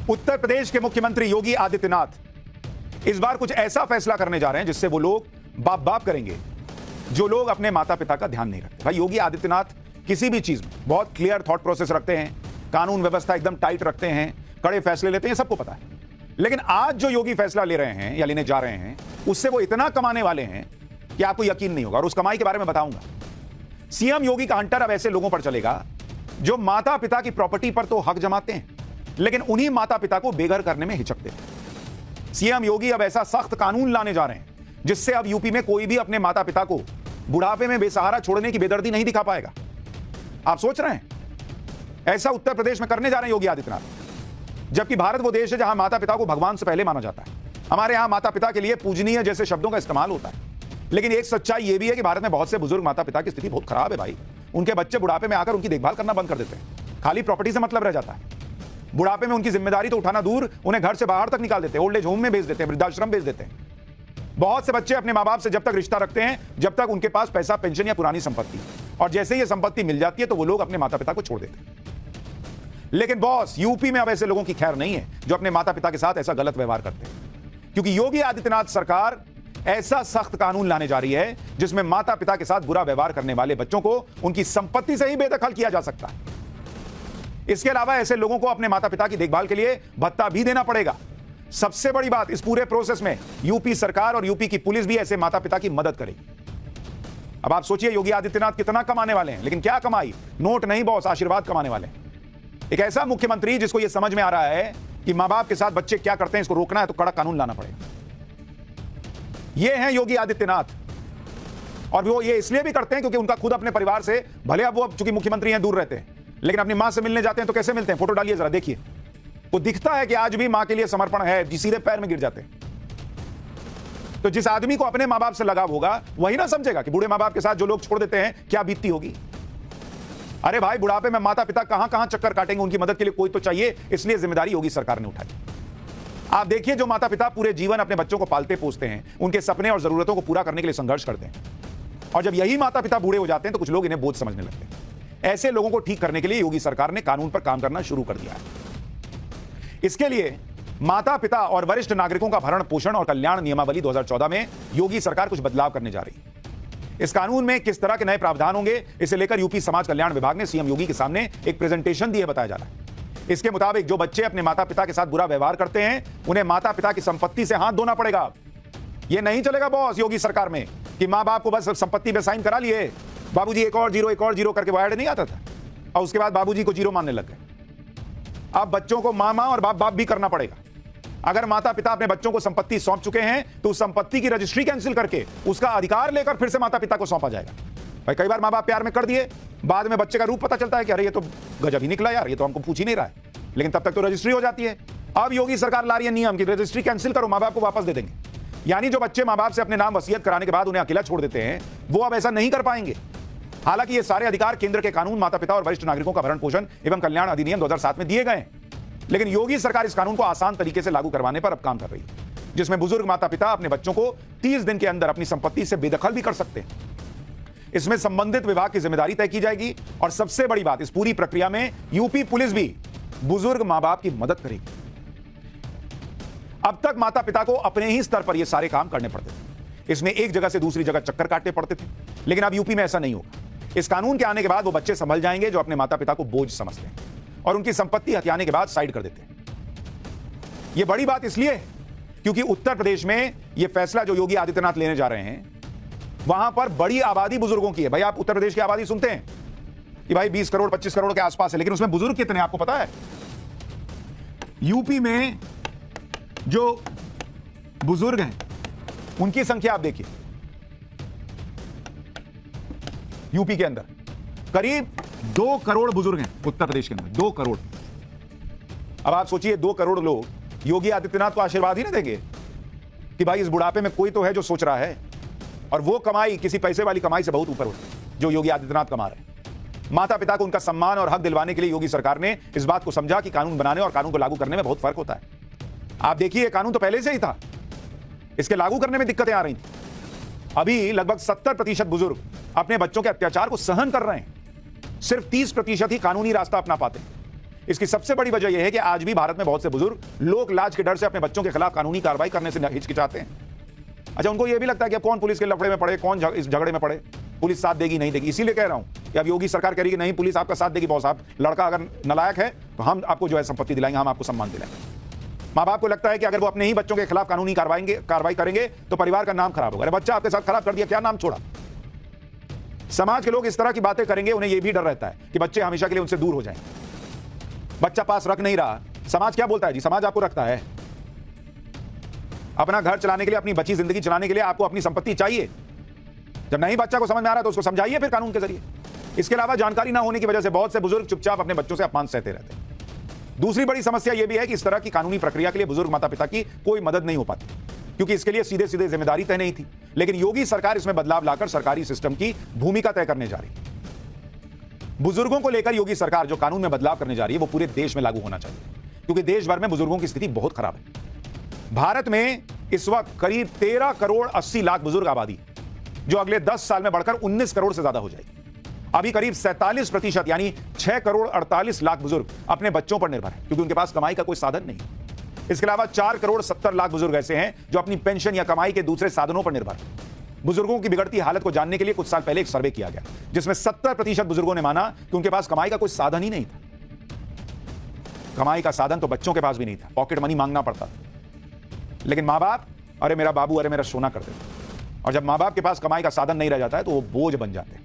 उत्तर प्रदेश के मुख्यमंत्री योगी आदित्यनाथ इस बार कुछ ऐसा फैसला करने जा रहे हैं जिससे वो लोग बाप बाप करेंगे जो लोग अपने माता पिता का ध्यान नहीं रखते। भाई योगी आदित्यनाथ किसी भी चीज में बहुत क्लियर थॉट प्रोसेस रखते हैं, कानून व्यवस्था एकदम टाइट रखते हैं, कड़े फैसले लेते हैं, सबको पता है। लेकिन आज जो योगी फैसला ले रहे हैं या लेने जा रहे हैं उससे वो इतना कमाने वाले हैं कि आपको यकीन नहीं होगा, और उस कमाई के बारे में बताऊंगा। सीएम योगी का हंटर अब ऐसे लोगों पर चलेगा जो माता पिता की प्रॉपर्टी पर तो हक जमाते हैं लेकिन उन्हीं माता पिता को बेघर करने में हिचकते हैं। सीएम योगी अब ऐसा सख्त कानून लाने जा रहे हैं जिससे अब यूपी में कोई भी अपने माता पिता को बुढ़ापे में बेसहारा छोड़ने की बेदर्दी नहीं दिखा पाएगा। आप सोच रहे हैं ऐसा उत्तर प्रदेश में करने जा रहे हैं योगी आदित्यनाथ, जबकि भारत वो देश है जहां माता पिता को भगवान से पहले माना जाता है। हमारे यहां माता पिता के लिए पूजनीय जैसे शब्दों का इस्तेमाल होता है, लेकिन एक सच्चाई यह भी है कि भारत में बहुत से बुजुर्ग माता पिता की स्थिति बहुत खराब है। भाई उनके बच्चे बुढ़ापे में आकर उनकी देखभाल करना बंद कर देते हैं, खाली प्रॉपर्टी से मतलब रह जाता है। बुढ़ापे में उनकी जिम्मेदारी तो उठाना दूर, उन्हें घर से बाहर तक निकाल देते हैं, ओल्ड एज होम में भेज देते हैं, वृद्धाश्रम भेज देते हैं। बहुत से बच्चे अपने मां बाप से जब तक रिश्ता रखते हैं जब तक उनके पास पैसा, पेंशन या पुरानी संपत्ति, और जैसे ही ये संपत्ति मिल जाती है तो वो लोग अपने माता पिता को छोड़ देते हैं। लेकिन बॉस यूपी में अब ऐसे लोगों की खैर नहीं है जो अपने माता पिता के साथ ऐसा गलत व्यवहार करते हैं, क्योंकि योगी आदित्यनाथ सरकार ऐसा सख्त कानून लाने जा रही है जिसमें माता पिता के साथ बुरा व्यवहार करने वाले बच्चों को उनकी संपत्ति से ही बेदखल किया जा सकता है। इसके अलावा ऐसे लोगों को अपने माता पिता की देखभाल के लिए भत्ता भी देना पड़ेगा। सबसे बड़ी बात, इस पूरे प्रोसेस में यूपी सरकार और यूपी की पुलिस भी ऐसे माता पिता की मदद करेगी। अब आप सोचिए योगी आदित्यनाथ कितना कमाने वाले हैं, लेकिन क्या कमाई, नोट नहीं बॉस, आशीर्वाद कमाने वाले हैं। एक ऐसा मुख्यमंत्री जिसको यह समझ में आ रहा है कि मां बाप के साथ बच्चे क्या करते हैं, इसको रोकना है तो कड़ा कानून लाना पड़ेगा। ये हैं योगी आदित्यनाथ, और वो ये इसलिए भी करते हैं क्योंकि उनका खुद अपने परिवार से, भले अब वो चूंकि मुख्यमंत्री हैं दूर रहते हैं, लेकिन अपनी मां से मिलने जाते हैं तो कैसे मिलते हैं, फोटो डालिए जरा देखिए, वो दिखता है कि आज भी मां के लिए समर्पण है, जी सीधे पैर में गिर जाते हैं। तो जिस आदमी को अपने मां बाप से लगाव होगा वही ना समझेगा कि बूढ़े मां बाप के साथ जो लोग छोड़ देते हैं क्या बीतती होगी। अरे भाई बुढ़ापे में माता पिता कहां कहां चक्कर काटेंगे, उनकी मदद के लिए कोई तो चाहिए, इसलिए जिम्मेदारी योगी सरकार ने उठाई। आप देखिए जो माता पिता पूरे जीवन अपने बच्चों को पालते पोसते हैं, उनके सपने और जरूरतों को पूरा करने के लिए संघर्ष करते हैं, और जब यही माता पिता बूढ़े हो जाते हैं तो कुछ लोग इन्हें बोझ समझने लगते हैं। ऐसे लोगों को ठीक करने के लिए योगी सरकार ने कानून पर काम करना शुरू कर दिया है। इसके लिए माता पिता और वरिष्ठ नागरिकों का भरण पोषण और कल्याण नियमावली 2014 में योगी सरकार कुछ बदलाव करने जा रही है। इस कानून में किस तरह के नए प्रावधान होंगे, इसे लेकर यूपी समाज कल्याण विभाग ने सीएम योगी के सामने एक प्रेजेंटेशन दी है, बताया जा रहा है। इसके मुताबिक जो बच्चे अपने माता पिता के साथ बुरा व्यवहार करते हैं उन्हें माता पिता की संपत्ति से हाथ धोना पड़ेगा। यह नहीं चलेगा बॉस योगी सरकार में कि मां बाप को बस संपत्ति में साइन करा लिए, बाबूजी एक और जीरो करके वो ऐड नहीं आता था और उसके बाद बाबूजी को जीरो मानने लग गए। अब बच्चों को मां और बाप भी करना पड़ेगा। अगर माता पिता अपने बच्चों को संपत्ति सौंप चुके हैं तो उस संपत्ति की रजिस्ट्री कैंसिल करके उसका अधिकार लेकर फिर से माता पिता को सौंपा जाएगा। भाई कई बार मां बाप प्यार में कर दिए, बाद में बच्चे का रूप पता चलता है कि अरे ये तो गजब ही निकला यार, ये तो हमको पूछ ही नहीं रहा है, लेकिन तब तक तो रजिस्ट्री हो जाती है। अब योगी सरकार ला रही है नियम कि रजिस्ट्री कैंसिल करो, मां बाप को वापस दे देंगे। यानी जो बच्चे मां बाप से अपने नाम वसीयत कराने के बाद उन्हें अकेला छोड़ देते हैं वो अब ऐसा नहीं कर पाएंगे। हालांकि ये सारे अधिकार केंद्र के कानून माता पिता और वरिष्ठ नागरिकों का भरण पोषण एवं कल्याण अधिनियम 2007 में दिए गए हैं, लेकिन योगी सरकार इस कानून को आसान तरीके से लागू करवाने पर अब काम कर रही है, जिसमें बुजुर्ग माता पिता अपने बच्चों को 30 दिन के अंदर अपनी संपत्ति से बेदखल भी कर सकते हैं। इसमें संबंधित विभाग की जिम्मेदारी तय की जाएगी, और सबसे बड़ी बात, इस पूरी प्रक्रिया में यूपी पुलिस भी बुजुर्ग मां बाप की मदद करेगी। अब तक माता पिता को अपने ही स्तर पर यह सारे काम करने पड़ते थे, इसमें एक जगह से दूसरी जगह चक्कर काटने पड़ते थे, लेकिन अब यूपी में ऐसा नहीं होगा। इस कानून के आने के बाद वो बच्चे संभल जाएंगे जो अपने माता पिता को बोझ समझते हैं और उनकी संपत्ति हथियाने के बाद साइड कर देते हैं। यह बड़ी बात इसलिए है क्योंकि उत्तर प्रदेश में यह फैसला जो योगी आदित्यनाथ लेने जा रहे हैं वहां पर बड़ी आबादी बुजुर्गों की है। भाई आप उत्तर प्रदेश की आबादी सुनते हैं कि भाई 20 करोड़ 25 करोड़ के आसपास है, लेकिन उसमें बुजुर्ग कितने आपको पता है? यूपी में जो बुजुर्ग हैं उनकी संख्या आप देखिए, यूपी के अंदर करीब 2 करोड़ बुजुर्ग हैं उत्तर प्रदेश के अंदर, 2 करोड़। अब आप सोचिए 2 करोड़ लोग योगी आदित्यनाथ को आशीर्वाद ही ना देंगे कि भाई इस बुढ़ापे में कोई तो है जो सोच रहा है, और वो कमाई किसी पैसे वाली कमाई से बहुत ऊपर होती है जो योगी आदित्यनाथ कमा रहे हैं। माता पिता को उनका सम्मान और हक दिलवाने के लिए योगी सरकार ने इस बात को समझा कि कानून बनाने और कानून को लागू करने में बहुत फर्क होता है। आप देखिए कानून तो पहले से ही था, इसके लागू करने में दिक्कतें आ रही थी। अभी लगभग 70% बुजुर्ग अपने बच्चों के अत्याचार को सहन कर रहे हैं, सिर्फ 30% ही कानूनी रास्ता अपना पाते हैं। इसकी सबसे बड़ी वजह यह है कि आज भी भारत में बहुत से बुजुर्ग लोक लाज के डर से अपने बच्चों के खिलाफ कानूनी कार्रवाई करने से हिचकिचाते हैं। अच्छा, उनको यह भी लगता है कि अब कौन पुलिस के लफड़े में पड़े, कौन इस झगड़े में पड़े, पुलिस साथ देगी नहीं देगी। इसीलिए कह रहा हूं कि अब योगी सरकार कह रही है कि नहीं, पुलिस आपका साथ देगी। बॉस, आप लड़का अगर नालायक है तो हम आपको जो है संपत्ति दिलाएंगे, हम आपको सम्मान दिलाएंगे। माँ बाप को लगता है कि अगर वो अपने ही बच्चों के खिलाफ कानूनी कार्रवाई करेंगे तो परिवार का नाम खराब होगा। अरे बच्चा आपके साथ खराब कर दिया, क्या नाम छोड़ा। समाज के लोग इस तरह की बातें करेंगे, उन्हें यह भी डर रहता है कि बच्चे हमेशा के लिए उनसे दूर हो जाएंगे। बच्चा पास रख नहीं रहा, समाज क्या बोलता है जी? समाज आपको रखता है। अपना घर चलाने के लिए, अपनी बची जिंदगी चलाने के लिए आपको अपनी संपत्ति चाहिए। जब नहीं बच्चा को समझ में आ रहा तो उसको समझाइए फिर कानून के जरिए। इसके अलावा जानकारी ना होने की वजह से बहुत से बुजुर्ग चुपचाप अपने बच्चों से अपमान सहते रहते हैं। दूसरी बड़ी समस्या यह भी है कि इस तरह की कानूनी प्रक्रिया के लिए बुजुर्ग माता पिता की कोई मदद नहीं हो पाती, क्योंकि इसके लिए सीधे सीधे जिम्मेदारी तय नहीं थी। लेकिन योगी सरकार इसमें बदलाव लाकर सरकारी सिस्टम की भूमिका तय करने जा रही है। बुजुर्गों को लेकर योगी सरकार जो कानून में बदलाव करने जा रही है वो पूरे देश में लागू होना चाहिए, क्योंकि देश भर में बुजुर्गों की स्थिति बहुत खराब है। भारत में इस वक्त करीब 13 करोड़ 80 लाख बुजुर्ग आबादी, जो अगले 10 साल में बढ़कर 19 करोड़ से ज्यादा हो जाएगी। अभी करीब 47% यानी 6 करोड़ 48 लाख बुजुर्ग अपने बच्चों पर निर्भर है, क्योंकि उनके पास कमाई का कोई साधन नहीं। इसके अलावा 4 करोड़ 70 लाख बुजुर्ग ऐसे हैं जो अपनी पेंशन या कमाई के दूसरे साधनों पर निर्भर है। बुजुर्गों की बिगड़ती हालत को जानने के लिए कुछ साल पहले एक सर्वे किया गया, जिसमें 70% बुजुर्गों ने माना कि उनके पास कमाई का कोई साधन ही नहीं था। कमाई का साधन तो बच्चों के पास भी नहीं था, पॉकेट मनी मांगना पड़ता था। लेकिन माँ बाप, अरे मेरा बाबू, अरे मेरा सोना करते थे। और जब माँ बाप के पास कमाई का साधन नहीं रह जाता है तो वो बोझ बन जाते हैं।